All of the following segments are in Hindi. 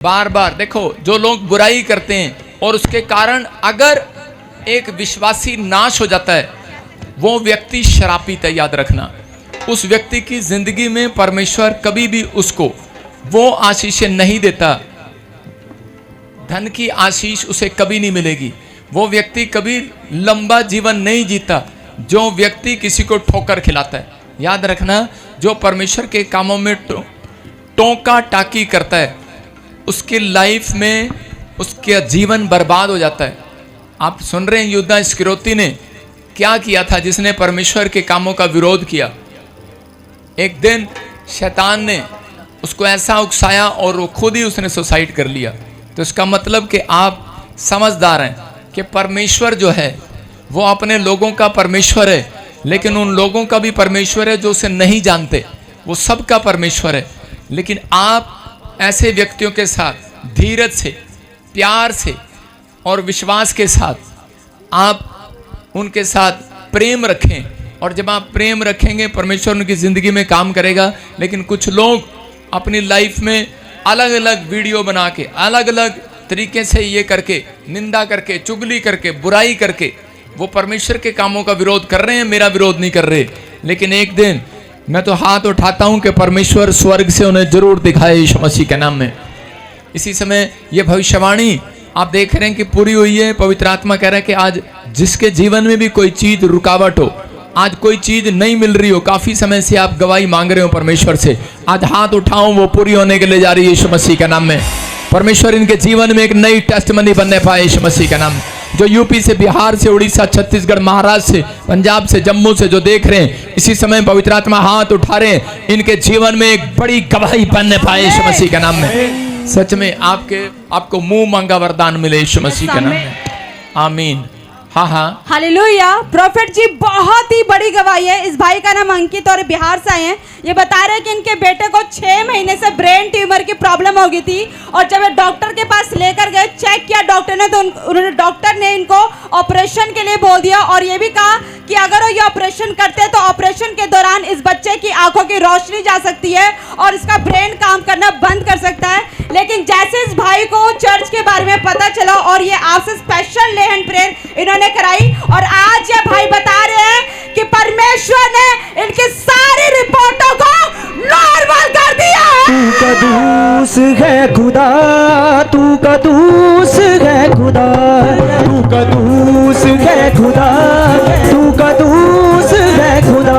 बार बार देखो, जो लोग बुराई करते हैं और उसके कारण अगर एक विश्वासी नाश हो जाता है, वो व्यक्ति श्रापित है। याद रखना, उस व्यक्ति की जिंदगी में परमेश्वर कभी भी उसको वो आशीष नहीं देता। धन की आशीष उसे कभी नहीं मिलेगी। वो व्यक्ति कभी लंबा जीवन नहीं जीता जो व्यक्ति किसी को ठोकर खिलाता है। याद रखना, जो परमेश्वर के कामों में टोका टाकी करता है, उसकी लाइफ में उसका जीवन बर्बाद हो जाता है। आप सुन रहे हैं युद्धा इस्करियोती ने क्या किया था, जिसने परमेश्वर के कामों का विरोध किया। एक दिन शैतान ने उसको ऐसा उकसाया और वो खुद ही उसने सुसाइड कर लिया। तो इसका मतलब कि आप समझदार हैं कि परमेश्वर जो है वो अपने लोगों का परमेश्वर है, लेकिन उन लोगों का भी परमेश्वर है जो उसे नहीं जानते। वो सबका परमेश्वर है। लेकिन आप ऐसे व्यक्तियों के साथ धीरज से, प्यार से और विश्वास के साथ आप उनके साथ प्रेम रखें, और जब आप प्रेम रखेंगे परमेश्वर उनकी ज़िंदगी में काम करेगा। लेकिन कुछ लोग अपनी लाइफ में अलग अलग वीडियो बना के, अलग अलग तरीके से ये करके, निंदा करके, चुगली करके, बुराई करके वो परमेश्वर के कामों का विरोध कर रहे हैं, मेरा विरोध नहीं कर रहे। लेकिन एक दिन मैं तो हाथ उठाता हूं कि परमेश्वर स्वर्ग से उन्हें जरूर दिखाए यीशु मसीह के नाम में। इसी समय ये भविष्यवाणी आप देख रहे हैं कि पूरी हुई है। पवित्र आत्मा कह रहा है कि आज जिसके जीवन में भी कोई चीज रुकावट हो, आज कोई चीज नहीं मिल रही हो, काफी समय से आप गवाही मांग रहे हो परमेश्वर से, आज हाथ उठाओ, वो पूरी होने के लिए जा रही है यीशु मसीह के नाम में। परमेश्वर इनके जीवन में एक नई टेस्टमनी बनने पाए यीशु मसीह का नाम। जो यूपी से, बिहार से, उड़ीसा, छत्तीसगढ़, महाराष्ट्र से, पंजाब से, जम्मू से जो देख रहे हैं, इसी समय पवित्र आत्मा हाथ उठा रहे हैं, इनके जीवन में एक बड़ी गवाही बनने पाए यीशु मसीह के नाम में। सच में आपको मुंह मांगा वरदान मिले यीशु मसीह के नाम में। आमीन। हाँ हाँ, हालेलुया। प्रोफेट जी, बहुत ही बड़ी गवाही है। इस भाई का नाम अंकित और बिहार से आए हैं। ये बता रहे हैं कि इनके बेटे को 6 महीने से ब्रेन ट्यूमर की प्रॉब्लम हो गई थी, और जब ये डॉक्टर के पास लेकर गए, चेक किया डॉक्टर ने, तो डॉक्टर ने इनको ऑपरेशन के लिए बोल दिया, और ये भी कहा कि अगर वो ये ऑपरेशन करते हैं तो ऑपरेशन के दौरान इस बच्चे की आंखों की रोशनी जा सकती है और इसका ब्रेन काम करना बंद कर सकता है। लेकिन जैसे इस भाई को चर्च के बारे में पता चला और ये आपसे स्पेशल ले हैंड प्रेयर इन्होंने कराई, और आज ये भाई बता रहे हैं कि परमेश्वर ने इनकी सारी रिपोर्टों को नॉर्मल कर दिया है। तू कदूस है खुदा, तू कदूस है खुदा, तू कदूस है खुदा, तू कदूस है खुदा,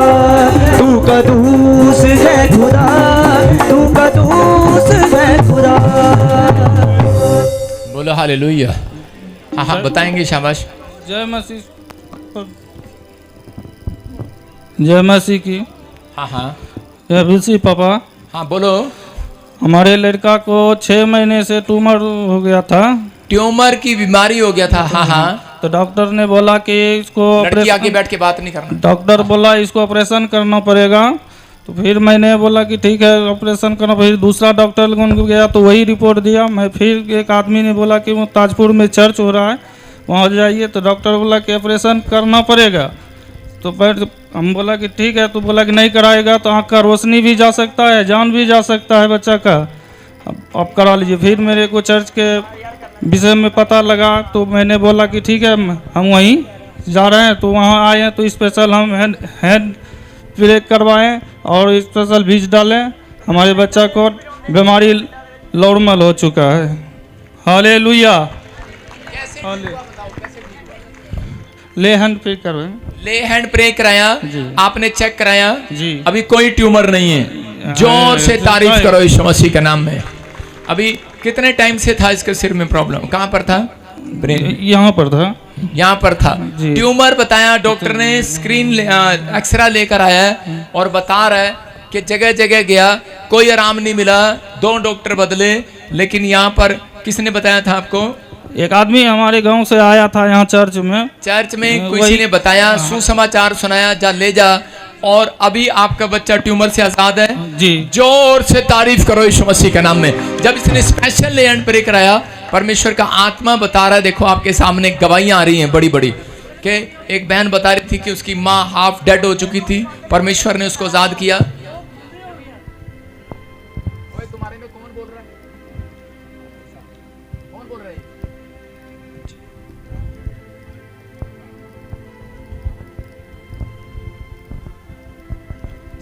तू कदूस है खुदा, तू कदूस है खुदा। बोलो हालेलुया। हाँ, बताएंगे, शाबाश। जय मसीह, जय मसीह की। हाँ हाँ जय मसीह पापा। हाँ, बोलो। हमारे लड़का को 6 महीने से ट्यूमर हो गया था। ट्यूमर की बीमारी हो गया था। हाँ हाँ, तो डॉक्टर ने बोला कि इसको लड़की आगे बैठ के बात नहीं करना। डॉक्टर बोला इसको ऑपरेशन करना पड़ेगा। तो फिर मैंने बोला कि ठीक है ऑपरेशन करना। फिर दूसरा डॉक्टर गया तो वही रिपोर्ट दिया। मैं फिर एक आदमी ने बोला कि वो ताजपुर में चर्च हो रहा है, वहाँ जाइए। तो डॉक्टर बोला कि ऑपरेशन करना पड़ेगा। तो फिर हम बोला कि ठीक है। तो बोला कि नहीं कराएगा तो आँख का रोशनी भी जा सकता है, जान भी जा सकता है बच्चा का, अब करा लीजिए। फिर मेरे को चर्च के विषय में पता लगा, तो मैंने बोला कि ठीक है हम वहीं जा रहे हैं। तो वहाँ आए हैं तो स्पेशल हम हैंड ब्रेक करवाएं और स्पेशल बीज डालें। हमारे बच्चा को बीमारी नॉर्मल हो चुका है। हालेलुया। ले हैंड प्रे करवाएं। ले हैंड प्रे कराया, आपने चेक कराया जी, अभी कोई ट्यूमर नहीं है। जोर से तारीफ करो यीशु मसीह के नाम में। अभी कितने टाइम से था इसके सिर में प्रॉब्लम? कहाँ पर था? ब्रेन यहाँ पर था, यहाँ पर था। ट्यूमर बताया डॉक्टर ने, स्क्रीन एक्सरा लेकर आया है और बता रहा है कि जगह जगह गया, कोई आराम नहीं मिला, 2 डॉक्टर बदले। लेकिन यहाँ पर किसने बताया था आपको? एक आदमी हमारे गांव से आया था यहाँ चर्च में किसी ने बताया, सुसमाचार सुनाया, जा ले जा, और अभी आपका बच्चा ट्यूमर से आजाद है जी। जोर से तारीफ करो यीशु मसीह के नाम में। जब इसने स्पेशल ले हैंड प्रे कराया, परमेश्वर का आत्मा बता रहा है, देखो आपके सामने गवाहियां आ रही हैं बड़ी बड़ी, कि एक बहन बता रही थी कि उसकी माँ हाफ डेड हो चुकी थी, परमेश्वर ने उसको आजाद किया। तुम्हारे में कौन बोल रहा है?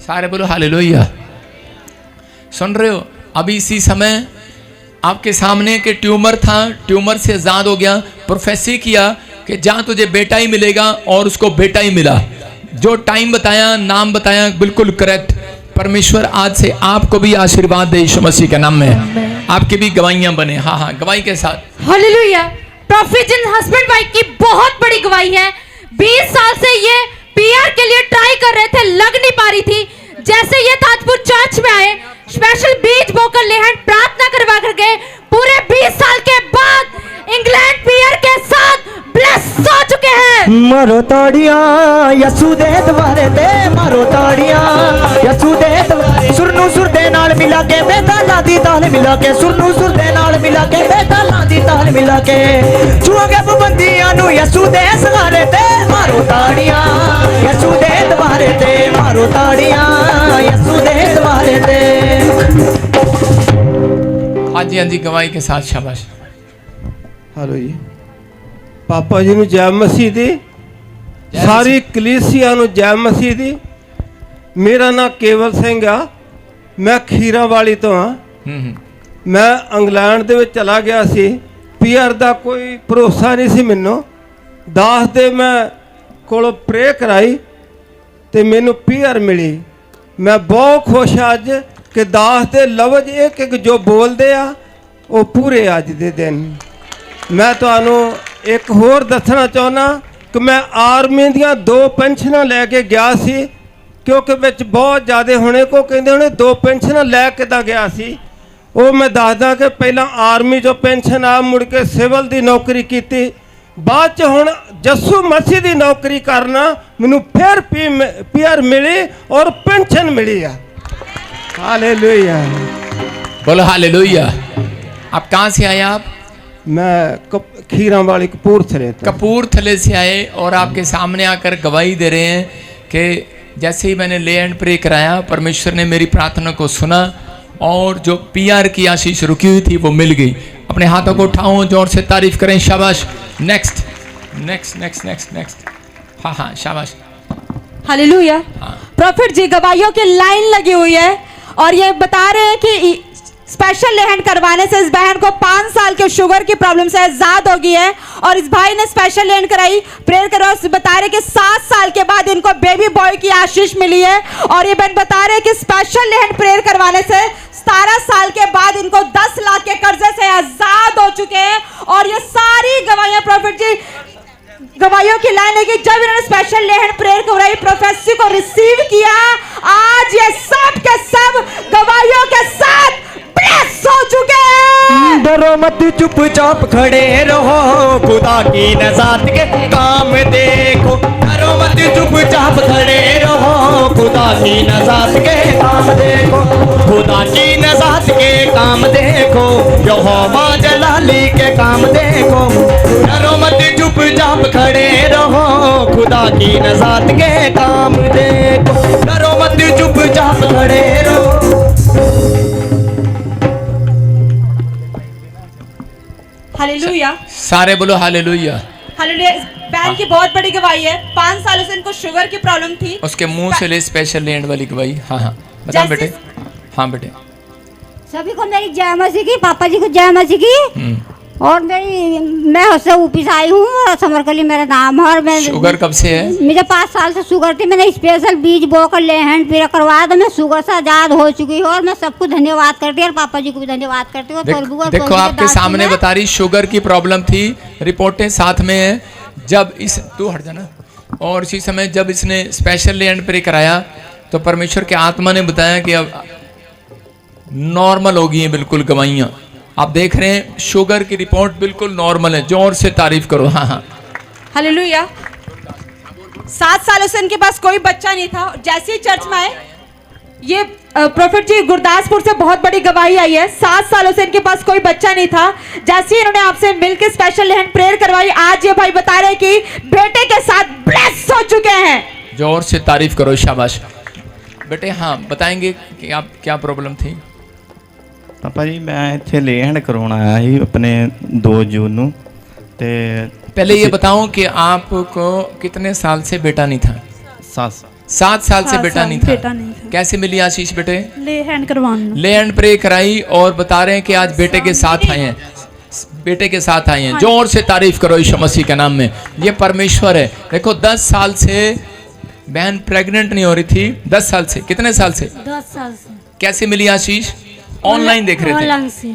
सारे बोलो हालेलुया। सुन रहे हो? अभी इसी समय आपके सामने के ट्यूमर था, ट्यूमर से आजाद हो गया। प्रोफेसी किया कि जहां तुझे बेटा ही मिलेगा, और उसको बेटा ही मिला। जो टाइम बताया, नाम बताया, बिल्कुल करेक्ट। परमेश्वर आज से आपको भी आशीर्वाद दे यीशु मसीह के नाम में। आपकी भी गवाहियां बने। हाँ हाँ, गवाही के साथ। Hallelujah. Profit in husband wife की बहुत बड़ी गवाही है। 20 साल से ये पीआर के लिए ट्राई कर रहे थे, लग नहीं पा रही थी। जैसे ये ताजपुर चर्च में आए, स्पेशल बीज बोकर लेहन प्रार्थना करवा कर गए, पूरे 20 साल के बाद इंग्लैंड पीआर के साथ ब्लेस हो चुके हैं। मारो ताड़ियां यसू दे द्वारे ते, मारो ताड़ियां यसू दे द्वारे। सुर नू सुर दे नाल मिला के, बेताला दी ताल मिला के, सुर नू सुर दे नाल मिला के, बेताला दी ताल मिला के, छुआंगे पाबंदियां नू यसू दे सहारे ते। मारो ताड़ियां यसू दे द्वारे ते, मारो ताड़ियां यसू दे द्वारे ते। हाँ जी, हाँ जी, गवाही के साथ। शाबाश। हेलो जी। पापा जी ਨੂੰ ਜੈ ਮਸੀਹ ਦੀ, ਸਾਰੀ ਕਲੀਸਿਆ ਨੂੰ ਜੈ ਮਸੀਹ ਦੀ। ਮੇਰਾ ਨਾਮ ਕੇਵਲ ਸਿੰਘ ਆ, ਮੈਂ ਖੀਰਾ ਵਾਲੀ ਤੋਂ ਆ। ਮੈਂ ਇੰਗਲੈਂਡ ਦੇ ਵਿੱਚ ਚਲਾ ਗਿਆ ਸੀ। ਪੀਆਰ ਦਾ ਕੋਈ ਭਰੋਸਾ ਨਹੀਂ ਸੀ ਮੈਨੂੰ। ਦਾਸ ਦੇ ਮੈਂ ਕੋਲੋਂ ਪ੍ਰੇ ਕਰਾਈ ਤੇ ਮੈਨੂੰ ਪੀਆਰ ਮਿਲੀ। ਮੈਂ ਬਹੁਤ ਖੁਸ਼ ਅੱਜ ਕਿ ਦਾਸ ਦੇ ਲਫ਼ਜ਼ ਇੱਕ ਇੱਕ ਜੋ ਬੋਲਦੇ ਆ ਉਹ ਪੂਰੇ ਅੱਜ ਦੇ ਦਿਨ। ਮੈਂ ਤੁਹਾਨੂੰ ਇੱਕ ਹੋਰ ਦੱਸਣਾ ਚਾਹੁੰਦਾ ਕਿ ਮੈਂ ਆਰਮੀ ਦੀਆਂ 2 ਪੈਨਸ਼ਨਾਂ ਲੈ ਕੇ ਗਿਆ ਸੀ, ਕਿਉਂਕਿ ਵਿੱਚ ਬਹੁਤ ਜ਼ਿਆਦਾ ਹੋਣੇ ਕੋ ਕਹਿੰਦੇ ਹੋਣੇ 2 ਪੈਨਸ਼ਨਾਂ ਲੈ ਕੇ ਤਾਂ ਗਿਆ ਸੀ। ਉਹ ਮੈਂ ਦੱਸਦਾ ਕਿ ਪਹਿਲਾਂ ਆਰਮੀ 'ਚੋਂ ਪੈਨਸ਼ਨ ਆ, ਮੁੜ ਕੇ ਸਿਵਲ ਦੀ ਨੌਕਰੀ ਕੀਤੀ, ਬਾਅਦ 'ਚ ਹੁਣ ਯਿਸੂ ਮਸੀਹ ਦੀ ਨੌਕਰੀ ਕਰਨਾ, ਮੈਨੂੰ ਫਿਰ ਪੀਆਰ ਮਿਲੀ ਔਰ ਪੈਨਸ਼ਨ मिली है। हालेलुया। बोलो हालेलुया। आप कहाँ से आए? आप? मैं खीरा वाली कपूरथले। कपूरथले से आए और आपके सामने आकर गवाही दे रहे हैं कि जैसे ही मैंने ले एंड प्रे कराया, परमेश्वर ने मेरी प्रार्थना को सुना और जो पीआर की आशीष रुकी हुई थी वो मिल गई। अपने हाथों को उठाओ, जोर से तारीफ करें। शाबाश। Next next next next next. हाँ हाँ, शाबाश। हालेलुया। प्रॉफिट जी, गवाहियों की लाइन लगी हुई है और ये बता रहे हैं कि स्पेशल लेहन करवाने से इस बहन को 5 साल के शुगर की प्रॉब्लम से आजाद हो गई है। और इस भाई ने स्पेशल लेहन कराई, प्रेयर करवा, बता रहे कि 7 साल के बाद इनको बेबी बॉय की आशीष मिली है। और ये बहन बता रहे कि स्पेशल लेहन प्रेयर करवाने से 17 साल के बाद इनको 10 लाख के कर्जे से आजाद हो चुके हैं। और ये सारी गवाहियां प्रॉफिट जी, गवाहियों की लाइन लगी। जब इन्होंने स्पेशल लेहन प्रेयर कराई, प्रोफेसी को रिसीव किया, आज ये सब के सब गवाहियों के साथ ब्लेस हो चुके हैं। डरो मत, चुपचाप खड़े रहो, खुदा की नजात के काम देखो। डरो मत, चुपचाप खड़े रहो, खुदा की नजात के काम देखो। खुदा की नजात के काम देखो, यहोवा जलाली के काम देखो। डरो मत, चुपचाप खड़े रहो, खुदा की नजात के काम देखो। डरो मत, चुपचाप खड़े रहो। हालेलुया। सारे बोलो हालेलुया। हालेलुया। बहन की बहुत बड़ी गवाही है। 5 सालों से इनको शुगर की प्रॉब्लम थी। उसके मुंह से ले स्पेशल लैंड वाली गवाही। हाँ हाँ, बता बेटे। हाँ बेटे। सभी को मेरी जय मसीह की, पापा जी को जय मसीह की। और मैं उससे ऊपी से आई हूँ, समरकली मेरा नाम है। और मैं शुगर कब से है? मुझे 5 साल से शुगर थी। मैंने स्पेशल बीज बोकर लेहन पीरा करवाया तो मैं शुगर से आजाद हो चुकी हूँ। और मैं सबको धन्यवाद करती हूँ और पापा जी को भी धन्यवाद करती हूँ। देखो आपके सामने बता रही, शुगर की प्रॉब्लम थी, रिपोर्टें साथ में है। जब इस तू हट जाना। और इसी समय जब इसने स्पेशल लैंड प्रे कराया तो परमेश्वर के आत्मा ने बताया कि अब नॉर्मल हो गई है बिल्कुल गवाहियाँ। आप देख रहे हैं शुगर की रिपोर्ट बिल्कुल नॉर्मल है। जोर से तारीफ करो। हाँ हाँ, हालेलुया। 7 सालों से इनके पास कोई बच्चा नहीं था। जैसे ही चर्च में आए, ये प्रॉफिट जी गुरदासपुर से बहुत बड़ी गवाही आई है। 7 सालों से इनके पास कोई बच्चा नहीं था। जैसे ही इन्होंने आपसे मिलकर स्पेशल लेहन प्रेयर करवाई, आज ये भाई बता रहे कि बेटे के साथ ब्लेस हो चुके हैं। जोर से तारीफ करो। शाबाश बेटे। हाँ, बताएंगे कि आप क्या प्रॉब्लम थी? ਪਾਪਾ ਜੀ ਮੈਂ ਇੱਥੇ ਲੇ ਹੈਂਡ ਕਰਵਾਉਣ ਆਇਆ ਸੀ ਆਪਣੇ 2 ਜੂਨ ਨੂੰ ਤੇ पहले ये बताओ कि आपको कितने साल से बेटा नहीं था? 7 7 साल से बेटा नहीं था। बेटा नहीं था। कैसे मिली आशीष बेटे? ले हैंड करवाना। ले एंड प्रे कराई और बता रहे हैं कि आज बेटे के साथ आए हैं, बेटे के साथ आए हैं। जोर से तारीफ करो यीशु मसीह के नाम में। ये परमेश्वर है। देखो 10 साल से बहन प्रेग्नेंट नहीं हो रही थी, 10 साल से। कितने साल से? 10 साल से कैसे मिली आशीष? ऑनलाइन देख रहे थे, ऑनलाइन से।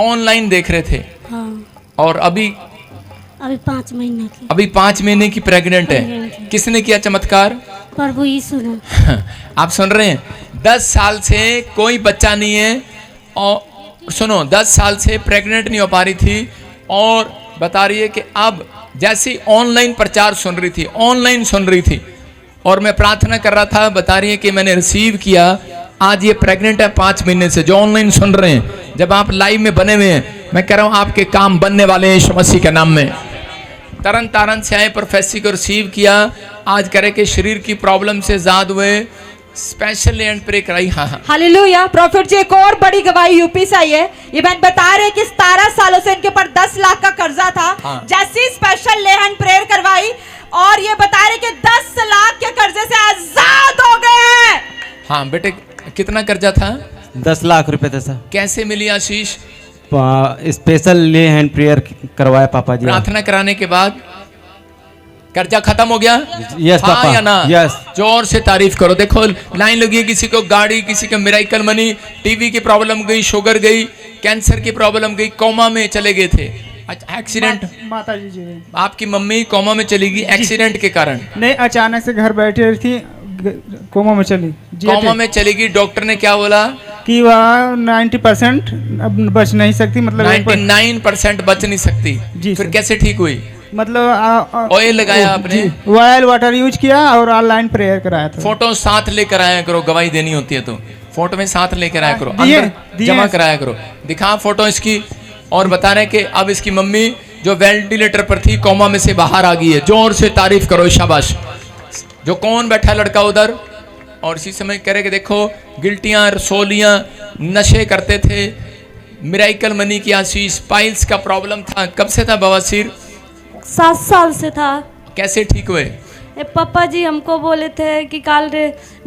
ऑनलाइन देख रहे थे। हाँ और अभी 5 महीने की। अभी 5 महीने की प्रेग्नेंट है। किसने किया चमत्कार? प्रभु यीशु ने। आप सुन रहे हैं? 10 साल से कोई बच्चा नहीं है और सुनो 10 साल से प्रेग्नेंट नहीं हो पा रही थी और बता रही है कि अब जैसी ऑनलाइन प्रचार सुन रही थी, ऑनलाइन सुन रही थी और मैं प्रार्थना कर रहा था, बता रही है कि मैंने रिसीव किया, आज ये प्रेग्नेंट है 5 महीने से। जो ऑनलाइन सुन रहे हैं, जब आप लाइव में बने हुए हैं, मैं कह रहा हूँ आपके काम बनने वाले हैं यीशु मसीह के नाम में। तरन तारन से आए, प्रोफेसी को रिसीव किया, आज करे कि शरीर की प्रॉब्लम से आजाद हुए, स्पेशल एंड प्रे कराई। हाँ हाँ हालेलुया। प्रॉफिट जी एक और बड़ी गवाही यूपी से आई है। ये बहन बता रहे हैं कि 17 सालों से इनके ऊपर 10 लाख का कर्जा था। हाँ। जैसी स्पेशल ले हैंड प्रेयर करवाई और ये बता रहे कि 10 लाख के कर्जे से आजाद हो गए हैं। हाँ बेटे, कितना कर्जा था? 10 लाख रुपए था सर। कैसे मिली आशीष? स्पेशल ले हैंड प्रेयर करवाया पापा जी। प्रार्थना कराने के बाद कर्जा खत्म हो गया? यस हाँ पापा, या ना? यस। जोर से तारीफ करो। देखो लाइन लगी है, किसी को गाड़ी, किसी को मिराइकल मनी, टीवी की प्रॉब्लम गई, शुगर गई, कैंसर की प्रॉब्लम गई, कोमा में चले गए थे। अच्छा, एक्सीडेंट? माता जी आपकी मम्मी कोमा में चली गई एक्सीडेंट के कारण? नहीं, अचानक से घर बैठे थी, कोमा में चली। कोमा में चली गई। डॉक्टर ने क्या बोला? कि वह 90% अब बच नहीं सकती, मतलब 99% बच नहीं सकती। जी फिर सर। कैसे ठीक हुई? मतलब ऑयल लगाया आपने? ऑयल वाटर यूज किया और ऑनलाइन प्रेयर कराया था। फोटो साथ लेकर आया करो, गवाही देनी होती है तो फोटो में साथ लेकर आया करो, दिए- अंदर दिए। जमा कराया करो। दिखा फोटो इसकी। और बता रहे कि अब इसकी मम्मी जो वेंटिलेटर पर थी, कोमा में से बाहर आ गई है। जोर से तारीफ करो, शाबाश। जो कौन बैठा लड़का उधर और इसी समय कह रहे कि देखो गिल्टियां, रसोलियां, नशे करते थे, मिराइकल मनी की आशीष, पाइल्स का प्रॉब्लम था। कब से था बवासीर? 7 साल से था। कैसे ठीक हुए? पापा जी हमको बोले थे कि काल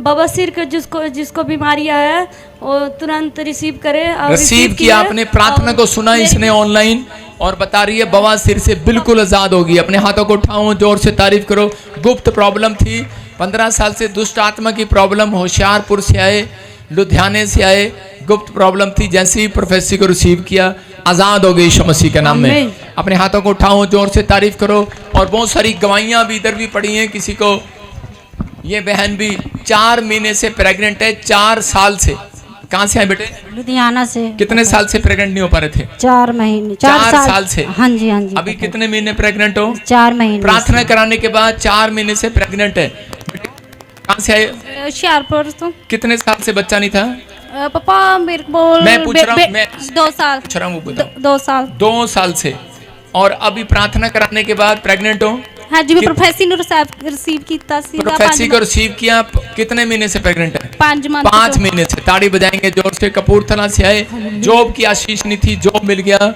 बवासीर के जिसको बीमारियां है वो तुरंत रिसीव करे। और रिसीव किया आपने, प्रार्थना को सुना इसने ऑनलाइन और बता रही है बवासीर से बिल्कुल आजाद होगी। अपने हाथों को उठाओ, जोर से तारीफ करो। गुप्त प्रॉब्लम थी, 15 साल से दुष्ट आत्मा की प्रॉब्लम, होशियारपुर से आए, लुधियाने से आए, गुप्त प्रॉब्लम थी। जैसे ही प्रोफेसी को रिसीव किया, आजाद हो गई यीशु मसीह के नाम में। अपने हाथों को उठाओ, जोर से तारीफ करो। और बहुत सारी गवाहियां भी इधर भी पड़ी हैं। किसी को, ये बहन भी 4 महीने से प्रेग्नेंट है, 4 साल से। कहाँ से आए बेटे? लुधियाना से। कितने साल से प्रेग्नेंट नहीं हो पा रहे थे? 4 महीने। 4 साल से। हाँ जी, हाँ जी। अभी कितने महीने प्रेग्नेंट हो? 4 महीने। प्रार्थना कराने के बाद 4 महीने से प्रेग्नेंट है। कहाँ से आए? होशियारपुर तो। कितने साल से बच्चा नहीं था? पापा मेरे को मैं पूछ रहा हूँ, मैं 2 साल। पूछ रहा हूँ, वो बताओ। 2 साल। 2 साल से। और अभी प्रार्थना कराने के बाद प्रेग्नेंट हो? हाँ जी, मैं प्रोफेसी ने रिसीव किया सीधा। प्रोफेसी को रिसीव किया। कितने महीने से प्रेग्नेंट है? 5 महीने से। ताड़ी बजाएंगे जोर से। कपूरथला से आए, जॉब की आशीष नहीं थी, जॉब मिल गया।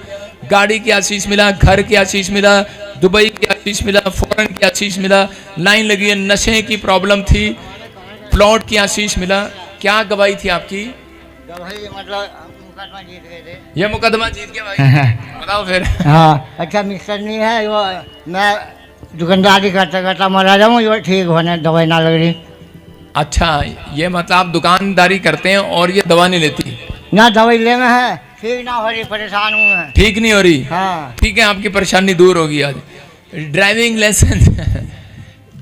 गाड़ी की आशीष मिला, घर की आशीष मिला, दुबई की आशीष मिला, फॉरेन की आशीष मिला। लाइन लगी है, नशे की प्रॉब्लम थी, प्लॉट की आशीष मिला। क्या गवाही थी आपकी? ये मुकदमा जीत गया भाई। बताओ फिर। हाँ, अच्छा मिक्सर नहीं है वो, मैं दुकानदारी करता करता मरा जाऊँ, ये ठीक होने दवाई ना लग रही। अच्छा, ये मतलब आप दुकानदारी करते हैं और ये दवा नहीं लेती? ना दवाई लेना है, ठीक ना हो रही, परेशान हूँ मैं। ठीक नहीं हो रही? हाँ। ठीक है, आपकी परेशानी दूर होगी आज। ड्राइविंग लाइसेंस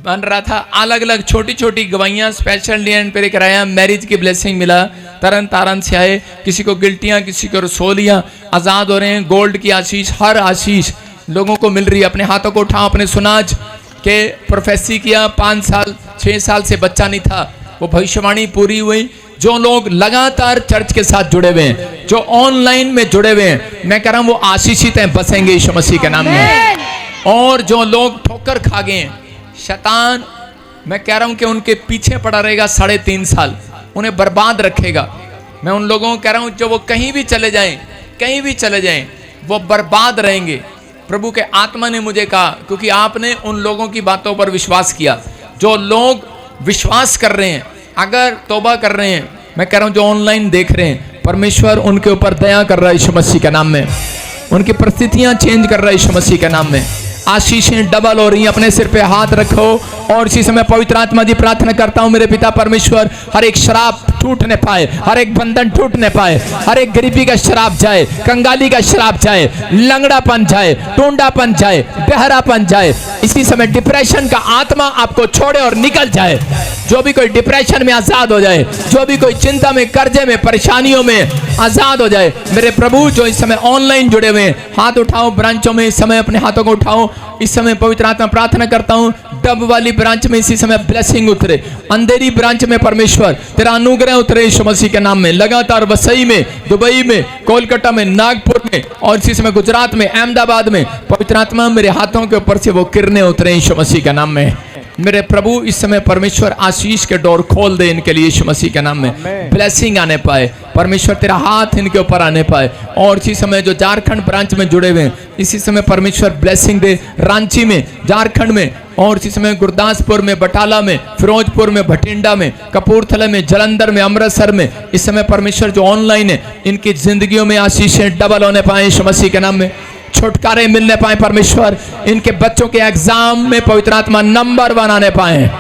बन रहा था। अलग अलग छोटी छोटी गवाहियाँ, स्पेशल लैंड पे कराया, मैरिज की ब्लेसिंग मिला। तरन तारन से आए, किसी को गिल्टियाँ, किसी को रसोलियाँ, आज़ाद हो रहे हैं। गोल्ड की आशीष, हर आशीष लोगों को मिल रही है। अपने हाथों को उठाओ। अपने सुनाज के प्रोफेसी किया, 5 साल 6 साल से बच्चा नहीं था, वो भविष्यवाणी पूरी हुई। जो लोग लगातार चर्च के साथ जुड़े हुए हैं, जो ऑनलाइन में जुड़े हुए हैं, मैं कह रहा हूँ वो आशीषित हैं, बसेंगे यीशु मसीह के नाम में। और जो लोग ठोकर खा गए हैं, शैतान, मैं कह रहा हूं कि उनके पीछे पड़ा रहेगा 3.5 साल, उन्हें बर्बाद रखेगा। मैं उन लोगों को कह रहा हूं जो वो कहीं भी चले जाएं, कहीं भी चले जाएं, वो बर्बाद रहेंगे। प्रभु के आत्मा ने मुझे कहा, क्योंकि आपने उन लोगों की बातों पर विश्वास किया। जो लोग विश्वास कर रहे हैं, अगर तौबा कर रहे हैं, मैं कह रहा हूं जो ऑनलाइन देख रहे हैं, परमेश्वर उनके ऊपर दया कर रहा है यीशु मसीह के नाम में। उनकी परिस्थितियां चेंज कर रहा है यीशु मसीह के नाम में। आशीषें डबल हो रही हैं। अपने सिर पे हाथ रखो और इसी समय पवित्र आत्मा जी प्रार्थना करता हूं, मेरे पिता परमेश्वर, हर एक शराब टूटने पाए, हर एक बंधन टूटने पाए, हर एक गरीबी का शराब जाए, कंगाली का शराब जाए, लंगड़ापन जाए, टूंडापन जाए, बहरापन जाए। इसी समय डिप्रेशन का आत्मा आपको छोड़े और निकल जाए। जो भी कोई डिप्रेशन में आजाद हो जाए, जो भी कोई चिंता में, कर्जे में, परेशानियों में आजाद हो जाए। मेरे प्रभु जो इस समय ऑनलाइन जुड़े हुए हैं, हाथ उठाओ ब्रांचों में, इस समय अपने हाथों को उठाओ। इस समय पवित्र आत्मा प्रार्थना करता हूं, डब वाली ब्रांच में इसी समय ब्लेसिंग उतरे, अंधेरी ब्रांच में परमेश्वर तेरा अनुग्रह उतरे यीशु मसीह के नाम में। लगातार वसई में, दुबई में, कोलकाता में, नागपुर में और इसी समय गुजरात में, अहमदाबाद में पवित्र आत्मा मेरे हाथों के ऊपर से वो किरणें उतरे यीशु मसीह के नाम में। मेरे प्रभु इस समय परमेश्वर आशीष के डोर खोल दे इनके लिए यीशु मसीह के नाम में। ब्लेसिंग आने पाए, परमेश्वर तेरा हाथ इनके ऊपर आने पाए। और इसी समय जो झारखंड ब्रांच में जुड़े हुए हैं, इसी समय परमेश्वर ब्लेसिंग दे। रांची में, झारखंड में और इसी समय गुरदासपुर में, बटाला में, फिरोजपुर में, भटिंडा में, कपूरथला में, जलंधर में, अमृतसर में, इस समय परमेश्वर जो ऑनलाइन है, इनकी जिंदगियों में आशीषें डबल होने पाए यीशु मसीह के नाम में। छुटकारे मिलने पाए परमेश्वर। इनके बच्चों के एग्जाम में पवित्र आत्मा नंबर 1 आने पाए,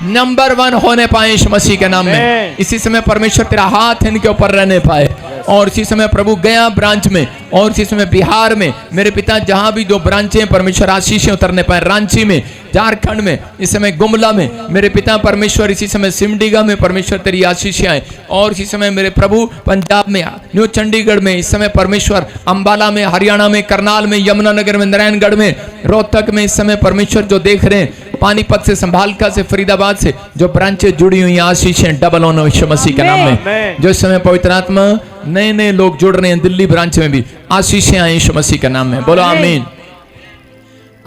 नंबर 1 होने पाए यीशु मसीह के नाम में। इसी समय परमेश्वर तेरा हाथ इनके ऊपर रहने पाए। और इसी समय प्रभु गया ब्रांच में और इसी समय बिहार में, मेरे पिता जहां भी जो ब्रांचें हैं परमेश्वर आशीषें उतरने पाए। रांची में, झारखंड में, इस समय गुमला में, मेरे पिता परमेश्वर इसी समय सिमडीगा में परमेश्वर तेरी आशीषें आए। और इसी समय मेरे प्रभु पंजाब में, न्यू चंडीगढ़ में, इस समय परमेश्वर अम्बाला में, हरियाणा में, करनाल में, यमुनानगर में, नारायणगढ़ में, रोहतक में, इस समय परमेश्वर जो देख रहे हैं, पानीपत से, संभालका से, फरीदाबाद से जो ब्रांचें जुड़ी हुई हैं, आशीषें डबल होना यीशु मसीह के नाम में। जो इस समय पवित्र आत्मा नए नए लोग जुड़ रहे हैं, दिल्ली ब्रांच में भी आशीषें आए यीशु मसीह के नाम में। बोलो आमीन।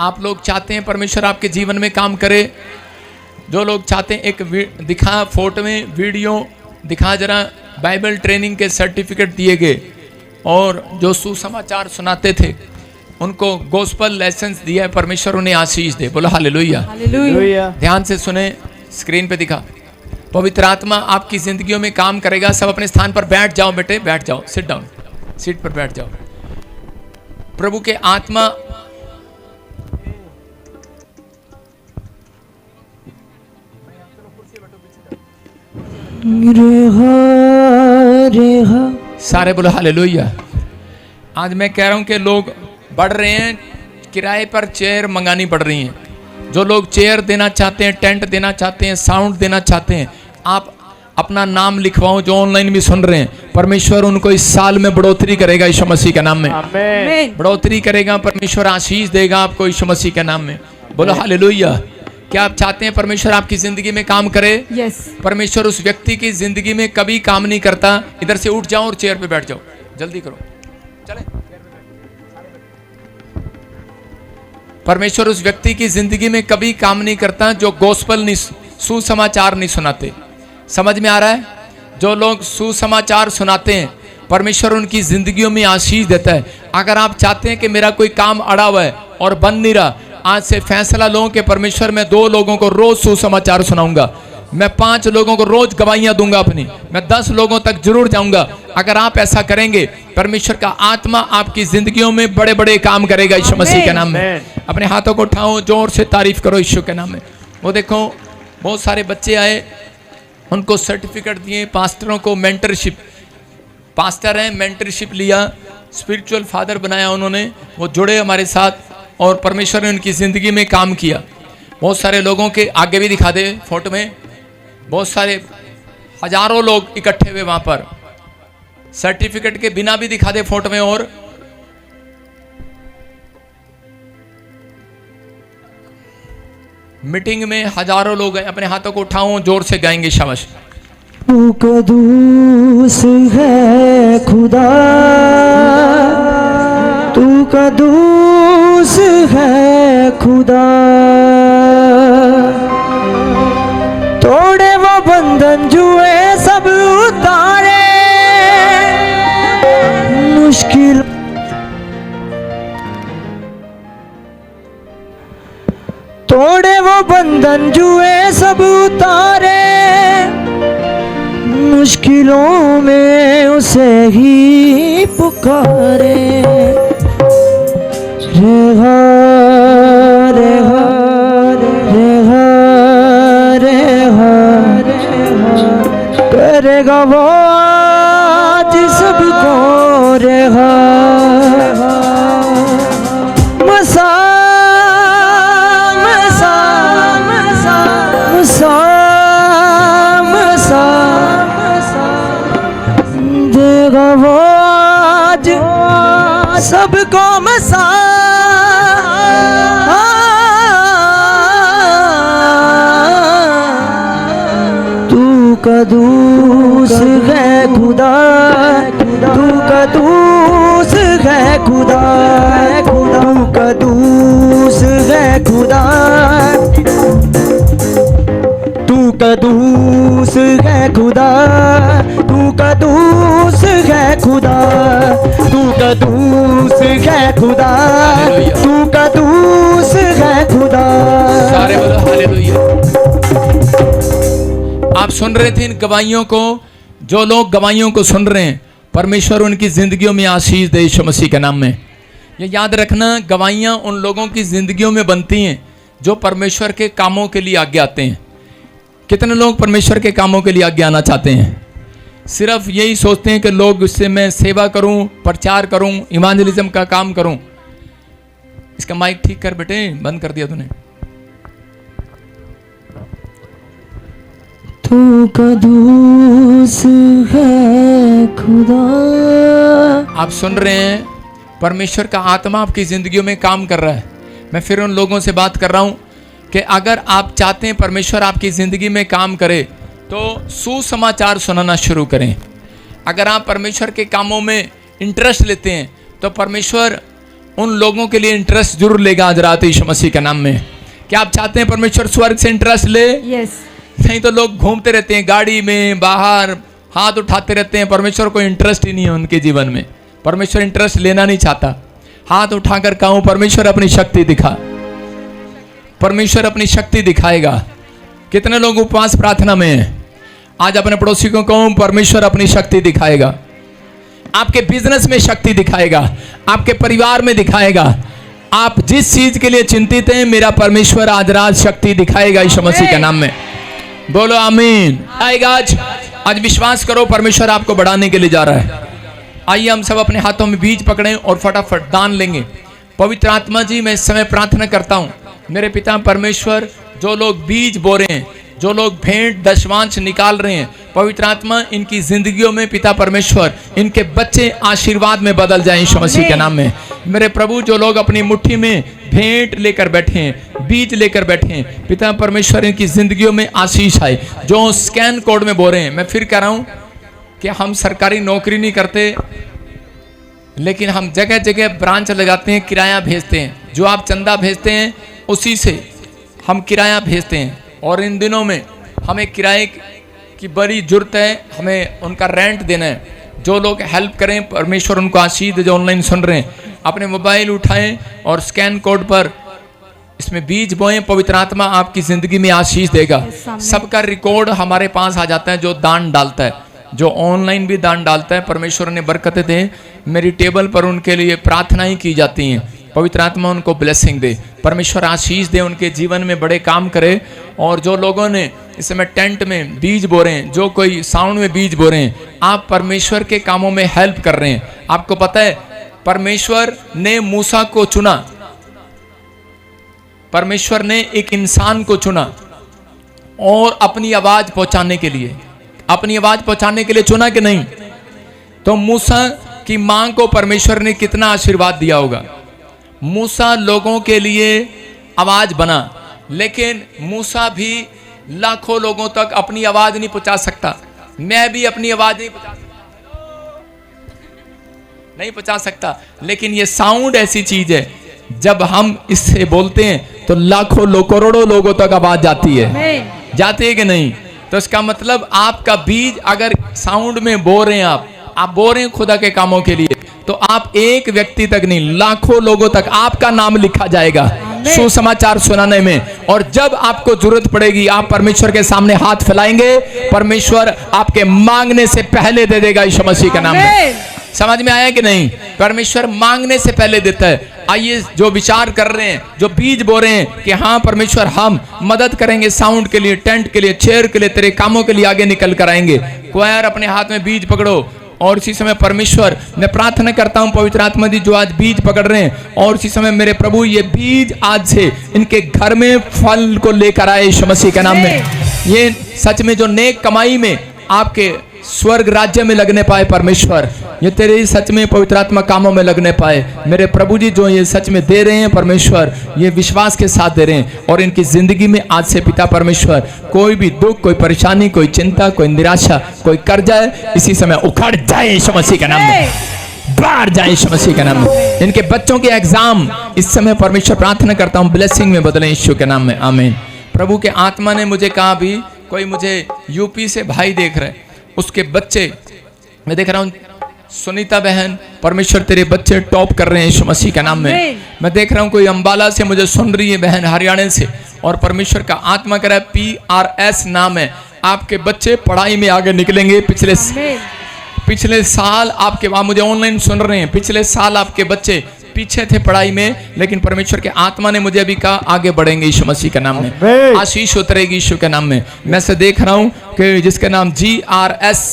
आप लोग चाहते हैं परमेश्वर आपके जीवन में काम करे, जो लोग चाहते हैं एक दिखा, फोटो में वीडियो दिखा जरा, बाइबल ट्रेनिंग के सर्टिफिकेट दिए गए और जो सुसमाचार सुनाते थे उनको गॉस्पल लाइसेंस दिया है, परमेश्वर उन्हें आशीष दे। बोलो हालेलुया। हालेलुया। ध्यान से सुने, स्क्रीन पे दिखा। पवित्र आत्मा आपकी जिंदगियों में काम करेगा। सब अपने स्थान पर बैठ जाओ बेटे, बैठ जाओ, सिट डाउन, सीट पर बैठ जाओ। प्रभु के आत्मा सारे बोलो हालेलुया। आज मैं कह रहा हूं कि लोग बढ़ रहे हैं, किराए पर चेयर मंगानी पड़ रही हैं। जो लोग चेयर देना चाहते हैं, टेंट देना चाहते हैं, साउंड देना चाहते हैं, आप अपना नाम लिखवाओ। जो ऑनलाइन भी सुन रहे हैं, परमेश्वर उनको इस साल में बढ़ोतरी करेगा यीशु मसीह के नाम में। बढ़ोतरी करेगा परमेश्वर, आशीष देगा आपको यीशु मसीह के नाम में। बोलो हालेलुया। क्या आप चाहते हैं परमेश्वर आपकी जिंदगी में काम करे? यस। परमेश्वर उस व्यक्ति की जिंदगी में कभी काम नहीं करता। इधर से उठ जाओ और चेयर पे बैठ जाओ, जल्दी करो, चले। परमेश्वर उस व्यक्ति की जिंदगी में कभी काम नहीं करता जो गॉस्पल नहीं, सुसमाचार नहीं सुनाते। समझ में आ रहा है? जो लोग सुसमाचार सुनाते हैं, परमेश्वर उनकी जिंदगियों में आशीष देता है। अगर आप चाहते हैं कि मेरा कोई काम अड़ा हुआ है और बन नहीं रहा, आज से फैसला लो कि परमेश्वर मैं 2 लोगों को रोज सुसमाचार सुनाऊंगा, मैं 5 लोगों को रोज गवाहियां दूंगा अपनी, मैं 10 लोगों तक जरूर जाऊंगा। अगर आप ऐसा करेंगे, परमेश्वर का आत्मा आपकी जिंदगियों में बड़े बड़े काम करेगा यीशु मसीह के नाम में। अपने हाथों को उठाओ, जोर से तारीफ करो यीशु के नाम में। वो देखो बहुत सारे बच्चे आए, उनको सर्टिफिकेट दिए, पास्टरों को मेंटरशिप, पास्टर हैं, मेंटरशिप लिया, स्पिरिचुअल फादर बनाया उन्होंने। वो जुड़े हमारे साथ और परमेश्वर ने उनकी जिंदगी में काम किया। बहुत सारे लोगों के आगे भी दिखा दे फोटो में, बहुत सारे हजारों लोग इकट्ठे हुए वहां पर, सर्टिफिकेट के बिना भी दिखा दे फोटो में। और मीटिंग में हजारों लोग हैं। अपने हाथों को उठाओ, जोर से गाएंगे शाबाश। तू कदूस है खुदा, तू कदूस है खुदा, तोड़े वो बंधन जुए सब उतारे, तोड़े वो बंधन जुए सब उतारे, मुश्किलों में उसे ही पुकारे। रेहा रेहा रेहा रेहा करेगा वो आज सबको रेहा। मसा मसा मसा मसा मसा देगा वो आज सबको मसा। तू कदूस है खुदा, तू कदूस है खुदा, तू कदूस है खुदा, तू कदूस है खुदा, तू कदूस है खुदा, तू कदूस है खुदा, तू कदूस है खुदा। सारे बोलो हालेलुया। आप सुन रहे थे इन गवाहियों को, जो लोग गवाहियों को सुन रहे हैं, परमेश्वर उनकी जिंदगियों में आशीष दे यीशु मसीह के नाम में। ये याद रखना, गवाहियाँ उन लोगों की जिंदगियों में बनती हैं जो परमेश्वर के कामों के लिए आगे आते हैं। कितने लोग परमेश्वर के कामों के लिए आगे आना चाहते हैं? सिर्फ यही सोचते हैं कि लोग उससे मैं सेवा करूं, प्रचार करूं, इवांजलिज्म का काम करूं। इसका माइक ठीक कर बेटे, बंद कर दिया तूने। तू कदूस है खुदा। आप सुन रहे हैं, परमेश्वर का आत्मा आपकी जिंदगियों में काम कर रहा है। मैं फिर उन लोगों से बात कर रहा हूं कि अगर आप चाहते हैं परमेश्वर आपकी ज़िंदगी में काम करे तो सुसमाचार सुनाना शुरू करें। अगर आप परमेश्वर के कामों में इंटरेस्ट लेते हैं तो परमेश्वर उन लोगों के लिए इंटरेस्ट जरूर लेगा आज रात यीशु मसीह के नाम में। क्या आप चाहते हैं परमेश्वर स्वर्ग से इंटरेस्ट ले? यस। नहीं तो लोग घूमते रहते हैं गाड़ी में, बाहर हाथ उठाते रहते हैं, परमेश्वर को इंटरेस्ट ही नहीं है उनके जीवन में। परमेश्वर इंटरेस्ट लेना नहीं चाहता। हाथ उठाकर कहूं, परमेश्वर अपनी शक्ति दिखा। परमेश्वर अपनी शक्ति दिखाएगा। कितने लोग उपवास प्रार्थना में हैं? आज अपने पड़ोसी को कहूं, परमेश्वर अपनी शक्ति दिखाएगा। आपके बिजनेस में शक्ति दिखाएगा, आपके परिवार में दिखाएगा। आप जिस चीज के लिए चिंतित हैं, मेरा परमेश्वर आज रात शक्ति दिखाएगा यीशु मसीह के नाम में। बोलो आमीन। आएगा आज विश्वास करो, परमेश्वर आपको बढ़ाने के लिए जा रहा है। आइए हम सब अपने हाथों में बीज पकड़ें और फटाफट दान लेंगे। पवित्र आत्मा जी, मैं इस समय प्रार्थना करता हूँ, मेरे पिता परमेश्वर, जो लोग बीज बो रहे हैं, जो लोग भेंट दशमांश निकाल रहे हैं, पवित्र आत्मा इनकी जिंदगियों में पिता परमेश्वर, इनके बच्चे आशीर्वाद में बदल जाएं यीशु मसीह के नाम में। मेरे प्रभु, जो लोग अपनी मुट्ठी में भेंट लेकर बैठे हैं, बीज लेकर बैठे हैं, पिता परमेश्वर इनकी जिंदगियों में आशीष आए। जो स्कैन कोड में बो रहे हैं, मैं फिर कह रहा हूँ कि हम सरकारी नौकरी नहीं करते, लेकिन हम जगह जगह ब्रांच लगाते हैं, किराया भेजते हैं। जो आप चंदा भेजते हैं उसी से हम किराया भेजते हैं। और इन दिनों में हमें किराए की बड़ी जरूरत है, हमें उनका रेंट देना है। जो लोग हेल्प करें, परमेश्वर उनको आशीष दे। जो ऑनलाइन सुन रहे हैं, अपने मोबाइल उठाएं और स्कैन कोड पर इसमें बीज बोएं, पवित्र आत्मा आपकी जिंदगी में आशीष देगा। सबका रिकॉर्ड हमारे पास आ जाता है, जो दान डालता है, जो ऑनलाइन भी दान डालता है, परमेश्वर ने बरकतें दे। मेरी टेबल पर उनके लिए प्रार्थनाएं की जाती हैं। पवित्र आत्मा उनको ब्लेसिंग दे, परमेश्वर आशीष दे, उनके जीवन में बड़े काम करे। और जो लोगों ने इस समय टेंट में बीज बो रहे हैं, जो कोई साउंड में बीज बो रहे हैं, आप परमेश्वर के कामों में हेल्प कर रहे हैं। आपको पता है, परमेश्वर ने मूसा को चुना, परमेश्वर ने एक इंसान को चुना और अपनी आवाज पहुंचाने के लिए, अपनी आवाज पहुंचाने के लिए चुना कि नहीं? तो मूसा की मां को परमेश्वर ने कितना आशीर्वाद दिया होगा। मूसा लोगों के लिए आवाज बना, लेकिन मूसा भी लाखों लोगों तक अपनी आवाज नहीं पहुंचा सकता। मैं भी अपनी आवाज नहीं पहुंचा सकता, लेकिन ये साउंड ऐसी चीज है, जब हम इससे बोलते हैं तो लाखों लोग, करोड़ों लोगों तक आवाज जाती है। जाती है कि नहीं? तो इसका मतलब आपका बीज अगर साउंड में बो रहे हैं, आप बो रहे हैं खुदा के कामों के लिए, तो आप एक व्यक्ति तक नहीं, लाखों लोगों तक आपका नाम लिखा जाएगा। सुसमाचार सुनाने में। और जब आपको जरूरत पड़ेगी आप परमेश्वर के सामने हाथ फैलाएंगे, परमेश्वर आपके मांगने से पहले दे देगा यीशु मसीह के नाम में। समझ में आया कि नहीं? परमेश्वर मांगने से पहले देता है। आइए जो विचार कर रहे हैं, जो बीज बो रहे हैं कि हाँ परमेश्वर हम मदद करेंगे, साउंड के लिए, टेंट के लिए, चेयर के लिए, तेरे कामों के लिए आगे निकल कर आएंगे। क्वायर अपने हाथ में बीज पकड़ो और इसी समय परमेश्वर मैं प्रार्थना करता हूं पवित्र आत्मा जी जो आज बीज पकड़ रहे हैं, और इसी समय मेरे प्रभु ये बीज आज से इनके घर में फल को लेकर आए यीशु मसीह के नाम में। ये सच में जो नेक कमाई में आपके स्वर्ग राज्य में लगने पाए परमेश्वर, ये तेरे सच में पवित्र आत्मा कामों में लगने पाए मेरे प्रभु जी। जो ये सच में दे रहे हैं परमेश्वर, ये विश्वास के साथ दे रहे हैं, और इनकी जिंदगी में आज से पिता परमेश्वर कोई भी दुख, कोई परेशानी, कोई चिंता, कोई निराशा, कोई कर्जा है इसी समय उखड़ जाए यीशु मसीह के नाम में, बाहर जाए यीशु मसीह के नाम में। इनके बच्चों के एग्जाम इस समय परमेश्वर प्रार्थना करता हूँ ब्लेसिंग में बदले यीशु के नाम में, आमीन। प्रभु के आत्मा ने मुझे कहा भी कोई मुझे यूपी से भाई देख रहे, उसके बच्चे मैं देख रहा हूँ, सुनीता बहन परमेश्वर तेरे बच्चे टॉप कर रहे हैं यीशु मसीह के नाम में। मैं देख रहा हूँ कोई अंबाला से मुझे सुन रही है बहन, हरियाणा से, और परमेश्वर का आत्मा कह रहा है PRS नाम है, आपके बच्चे पढ़ाई में आगे निकलेंगे। पिछले साल आपके वहां मुझे ऑनलाइन सुन रहे हैं, पिछले साल आपके बच्चे पीछे थे पढ़ाई में, लेकिन परमेश्वर के आत्मा ने मुझे अभी कहा आगे बढ़ेंगे यीशु मसीह के नाम में, आशीष उतरेगी यीशु के नाम में। मैं से देख रहा हूं कि जिसका नाम GRS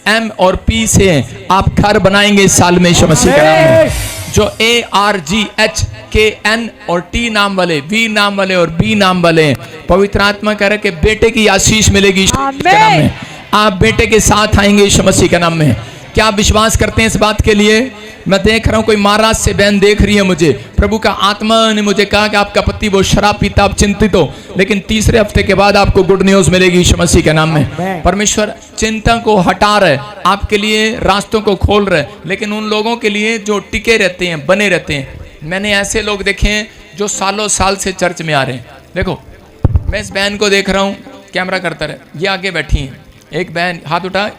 M और P से है, आप घर बनाएंगे इस साल में यीशु मसीह के नाम में। जो ARGH KN और T नाम वाले, V नाम वाले और B नाम वाले हैं, पवित्र आत्मा कह रहा है कि बेटे की आशीष मिलेगी यीशु मसीह के नाम में। आप बेटे के साथ आएंगे यीशु मसीह के नाम में। क्या आप विश्वास करते हैं इस बात के लिए? मैं देख रहा हूं कोई महाराज से बहन देख रही है मुझे, प्रभु का आत्मा ने मुझे कहा कि आपका पति वो शराब पीता, आप चिंतित हो, लेकिन तीसरे हफ्ते के बाद आपको गुड न्यूज मिलेगी यीशु मसीह के नाम में। परमेश्वर चिंता को हटा रहे, आपके लिए रास्तों को खोल रहे, लेकिन उन लोगों के लिए जो टिके रहते हैं, बने रहते हैं। मैंने ऐसे लोग देखे हैं जो सालों साल से चर्च में आ रहे हैं। देखो मैं इस बहन को देख रहा हूँ, कैमरा करता रहे, ये आगे बैठी है एक बहन, हाथ उठा,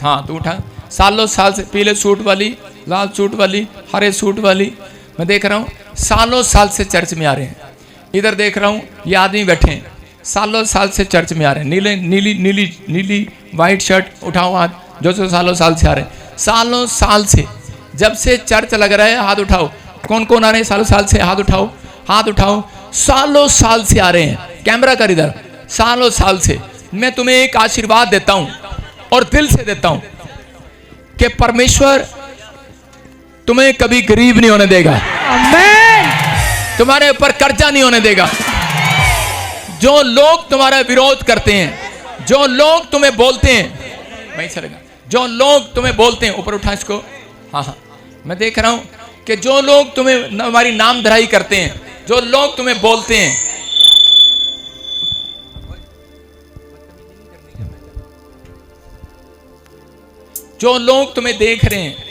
हाँ तू उठा, सालों साल से पीले सूट वाली, लाल सूट वाली, हरे सूट वाली, मैं देख रहा हूँ सालों साल से चर्च में आ रहे हैं। इधर देख रहा हूँ ये आदमी बैठे हैं, सालों साल से चर्च में आ रहे हैं, नीले नीली नीली नीली वाइट शर्ट, उठाओ हाथ, जो सालों साल से आ रहे हैं, सालों साल से, जब से चर्च लग रहा है हाथ उठाओ, कौन कौन आ रहे हैं सालों साल से, हाथ उठाओ, हाथ उठाओ, सालों साल से आ रहे हैं। कैमरा कर इधर, सालों साल से। मैं तुम्हें एक आशीर्वाद देता हूं और दिल से देता हूं कि परमेश्वर तुम्हें कभी गरीब नहीं होने देगा, तुम्हारे ऊपर कर्जा नहीं होने देगा। जो लोग तुम्हारा विरोध करते हैं, जो लोग तुम्हें बोलते हैं, वहीं चलेगा, जो लोग तुम्हें बोलते हैं, ऊपर उठा इसको, हाँ हाँ, मैं देख रहा हूं कि जो लोग तुम्हें हमारी नामधराई करते हैं, जो लोग तुम्हें बोलते हैं, जो लोग तुम्हें देख रहे हैं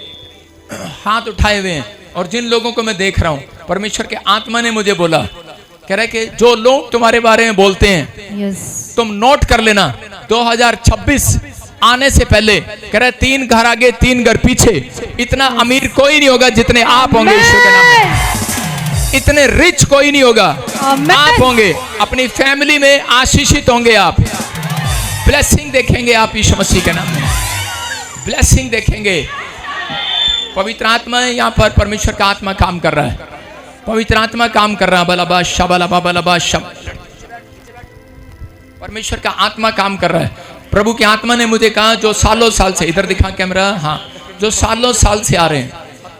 हाथ उठाए हुए हैं, और जिन लोगों को मैं देख रहा हूं, परमेश्वर के आत्मा ने मुझे बोला, कह रहा है कि जो लोग तुम्हारे बारे में बोलते हैं तुम नोट कर लेना, 2026 आने से पहले, कह रहा है 3 घर आगे 3 घर पीछे, इतना अमीर कोई नहीं होगा जितने आप होंगे यीशु के नाम में। इतने रिच कोई नहीं होगा, आप होंगे, अपनी फैमिली में आशीषित होंगे, आप ब्लेसिंग देखेंगे आप यीशु मसीह के नाम में, ब्लेसिंग देखेंगे। पवित्र आत्मा है यहाँ पर, परमेश्वर का आत्मा काम कर रहा है, पवित्र आत्मा काम कर रहा है, बलबा शबलबा बलबा शब, परमेश्वर का आत्मा काम कर रहा है। प्रभु की आत्मा ने मुझे कहा जो सालों साल से, इधर दिखा कैमरा, हाँ, जो सालों साल से आ रहे हैं,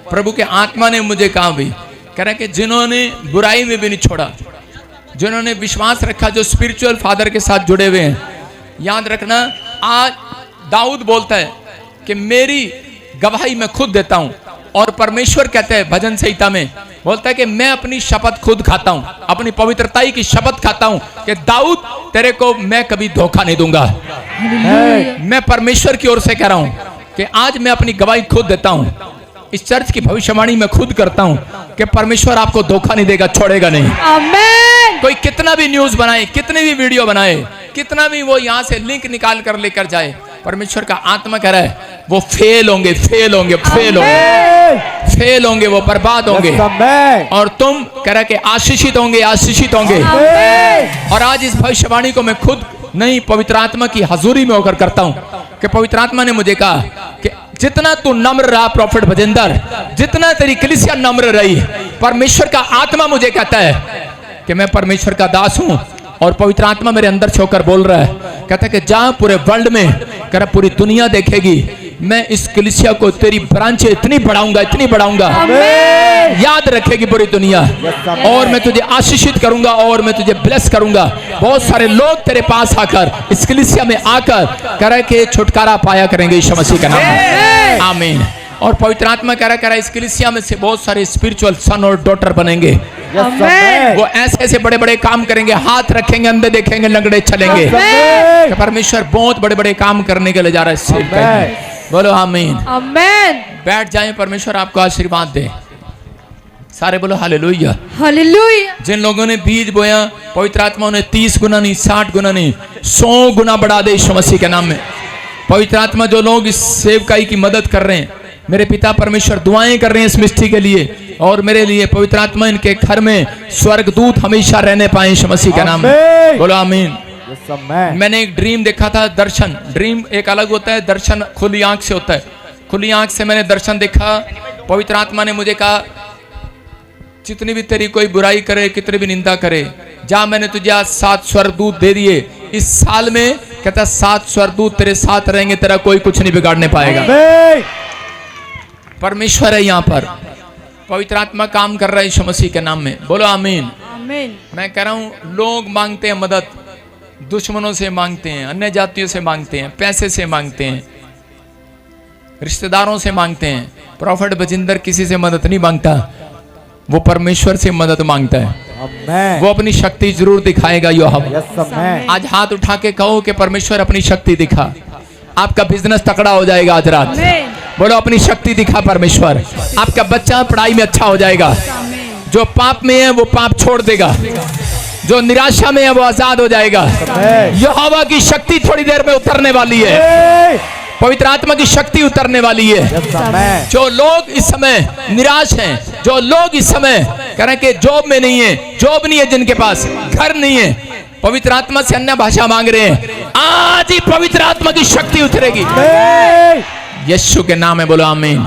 प्रभु के आत्मा ने मुझे कहा भी, कह रहा है कि जिन्होंने बुराई में भी नहीं छोड़ा, जिन्होंने विश्वास रखा, जो स्पिरिचुअल फादर के साथ जुड़े हुए हैं, याद रखना, आज दाऊद बोलता है कि मेरी गवाही मैं खुद देता हूं, और परमेश्वर कहते हैं भजन संहिता में, बोलता है कि मैं अपनी शपथ खुद खाता हूं, अपनी पवित्रताई की शपथ खाता हूं कि दाऊद तेरे को मैं कभी धोखा नहीं दूंगा। मैं परमेश्वर की ओर से कह रहा हूं कि आज मैं अपनी गवाही खुद देता हूं, इस चर्च की भविष्यवाणी मैं खुद करता हूं कि परमेश्वर आपको धोखा नहीं देगा, छोड़ेगा नहीं। आमीन। कोई कितना भी न्यूज बनाए, कितनी भी वीडियो बनाए, कितना भी वो यहां से लिंक निकाल कर लेकर जाए, परमेश्वर का आत्मा कह रहा है वो फेल होंगे, फेल होंगे, फेल होंगे। फेल होंगे, वो बर्बाद होंगे। और तुम कह रहे कि आशीषित होंगे, आशीषित होंगे। और आज इस भविष्यवाणी को मैं खुद नहीं, पवित्र आत्मा की हजूरी में होकर करता हूं कि पवित्र आत्मा ने मुझे कहा कि जितना तू नम्र रहा प्रोफेट भजिंदर, जितना तेरी कलीसिया नम्र रही, परमेश्वर का आत्मा मुझे कहता है कि मैं परमेश्वर का दास हूं और पवित्र आत्मा मेरे अंदर से होकर बोल रहा है, कहता है कि जहां पूरे वर्ल्ड में कह रहा पूरी दुनिया देखेगी, मैं इस कलीसिया को तेरी ब्रांचें इतनी बढ़ाऊंगा, इतनी बढ़ाऊंगा, याद रखेगी पूरी दुनिया। और मैं तुझे आशीषित करूंगा और मैं तुझे ब्लेस करूंगा। बहुत सारे लोग तेरे पास आकर, इस कलीसिया में आकर कह रहे कि छुटकारा पाया करेंगे यीशु मसीह के नाम में। आमीन। और पवित्र आत्मा कह रहा है इस कलीसिया में से बहुत सारे स्पिरिचुअल सन और डॉटर बनेंगे। वो ऐसे ऐसे बड़े बड़े काम करेंगे, हाथ रखेंगे, अंधे देखेंगे, लंगड़े चलेंगे। कि परमेश्वर बहुत बड़े बड़े काम करने के लिए जा रहा है। बोलो आमीन। आमीन। बैठ जाएं, परमेश्वर आपको आशीर्वाद दे। सारे बोलो हालेलुया। हालेलुया। जिन लोगों ने बीज बोया, पवित्र आत्मा ने 30 गुना नहीं, 60 गुना नहीं, 100 गुना बढ़ा दे यीशु मसीह के नाम में। पवित्र आत्मा जो लोग इस सेवकाई की मदद कर रहे हैं, मेरे पिता परमेश्वर दुआएं कर रहे हैं इस मिस्ट्री के लिए और मेरे लिए, पवित्र आत्मा इनके घर में स्वर्गदूत हमेशा रहने पाए यीशु मसीह के नाम में। बोलो आमीन। मैंने एक ड्रीम देखा था, दर्शन। ड्रीम एक अलग होता है, दर्शन खुली आंख से होता है। खुली आंख से मैंने दर्शन देखा। पवित्र आत्मा ने मुझे कहा जितनी भी तेरी कोई बुराई करे, कितनी भी निंदा करे, जा, मैंने तुझे आज 7 स्वर्गदूत दे दिए। इस साल में कहता 7 स्वर्गदूत तेरे साथ रहेंगे, तेरा कोई कुछ नहीं बिगाड़ने पाएगा। परमेश्वर है यहाँ पर, पवित्र आत्मा काम कर रहा है यीशु मसीह के नाम में। बोलो आमीन। आमीन। मैं कह रहा हूँ, लोग मांगते हैं मदद, दुश्मनों से मांगते हैं, अन्य जातियों से मांगते हैं, पैसे से मांगते हैं, रिश्तेदारों से मांगते हैं। प्रॉफिट बजिंदर किसी से मदद नहीं मांगता, वो परमेश्वर से मदद मांगता है। वो अपनी शक्ति जरूर दिखाएगा। आज हाथ उठा के कहो कि परमेश्वर अपनी शक्ति दिखा। आपका बिजनेस तकड़ा हो जाएगा आज रात। बोलो अपनी शक्ति दिखा परमेश्वर। आपका बच्चा पढ़ाई में अच्छा हो जाएगा। जो पाप में है वो पाप छोड़ देगा, जो निराशा में है वो आजाद हो जाएगा। यहोवा की शक्ति थोड़ी देर में उतरने वाली है, पवित्र आत्मा की शक्ति उतरने वाली है। जो लोग इस समय निराश हैं, जो लोग इस समय कह रहे हैं कि जॉब में नहीं है, जॉब नहीं है, जिनके पास घर नहीं है, पवित्र आत्मा से अन्य भाषा मांग रहे हैं, आज ही पवित्र आत्मा की शक्ति उतरेगी यीशु के नाम में। बोलो आमीन।